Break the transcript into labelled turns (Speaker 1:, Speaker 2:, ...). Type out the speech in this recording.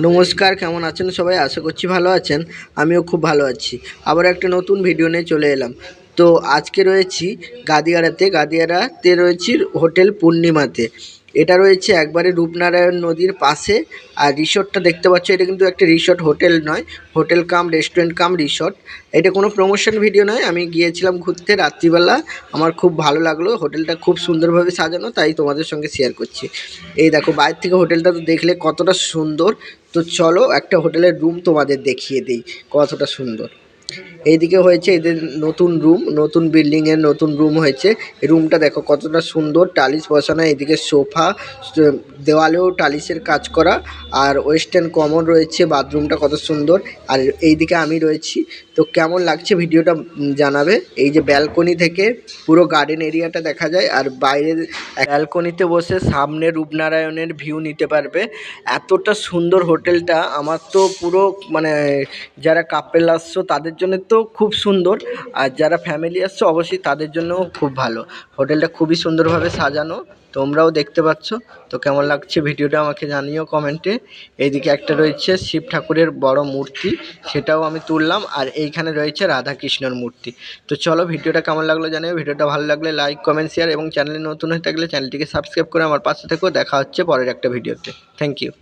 Speaker 1: নমস্কার, কেমন আছেন সবাই? আশা করছি ভালো আছেন। আমিও খুব ভালো আছি। আবার একটা নতুন ভিডিও নিয়ে চলে এলাম। তো আজকে রয়েছি গাদিয়ারাতে রয়েছি হোটেল পূর্ণিমাতে। এটা রয়েছে একবারে রূপনারায়ণ নদীর পাশে। আর রিসর্টটা দেখতে পাচ্ছ, এটা কিন্তু একটা রিসর্ট, হোটেল নয়। হোটেল কাম রেস্টুরেন্ট কাম রিসর্ট। এটা কোনো প্রমোশন ভিডিও নয়, আমি গিয়েছিলাম ঘুরতে রাত্রিবেলা। আমার খুব ভালো লাগলো, হোটেলটা খুব সুন্দরভাবে সাজানো, তাই তোমাদের সঙ্গে শেয়ার করছি। এই দেখো, বাইরে থেকে হোটেলটা তো দেখলে কতটা সুন্দর। তো চলো একটা হোটেলের রুম তোমাদের দেখিয়ে দিই কতটা সুন্দর। এইদিকে হয়েছে এদের নতুন রুম, নতুন বিল্ডিংয়ের নতুন রুম হয়েছে। এই রুমটা দেখো কতটা সুন্দর, টালিশ বসানো, এদিকে সোফা, দেওয়ালেও টালিশের কাজ করা। আর ওয়েস্টার্ন কমন রয়েছে, বাথরুমটা কত সুন্দর। আর এইদিকে আমি রয়েছি। তো কেমন লাগছে ভিডিওটা জানাবে। এই যে ব্যালকনি থেকে পুরো গার্ডেন এরিয়াটা দেখা যায়, আর বাইরের ব্যালকনিতে বসে সামনে রূপনারায়ণের ভিউ নিতে পারবে। এতটা সুন্দর হোটেলটা, আমার তো পুরো মানে যারা কাপেল আসছো তাদের জন্য তো খুব সুন্দর, আর যারা ফ্যামিলি আসছো অবশ্যই তাদের জন্যও খুব ভালো। হোটেলটা খুবই সুন্দরভাবে সাজানো, তোমরাও দেখতে পাচ্ছ। তো কেমন লাগছে ভিডিওটা আমাকে জানিও কমেন্টে। এইদিকে একটা রয়েছে শিব ঠাকুরের বড় মূর্তি, সেটাও আমি তুললাম। আর এইখানে রয়েছে রাধাকৃষ্ণর মূর্তি। তো চলো ভিডিওটা কেমন লাগলো জানিও। ভিডিওটা ভালো লাগলে লাইক, কমেন্ট, শেয়ার এবং চ্যানেলে নতুন হয়ে থাকলে চ্যানেলটিকে সাবস্ক্রাইব করে আমার পাশে থেকেও। দেখা হচ্ছে পরের একটা ভিডিওতে। Thank you.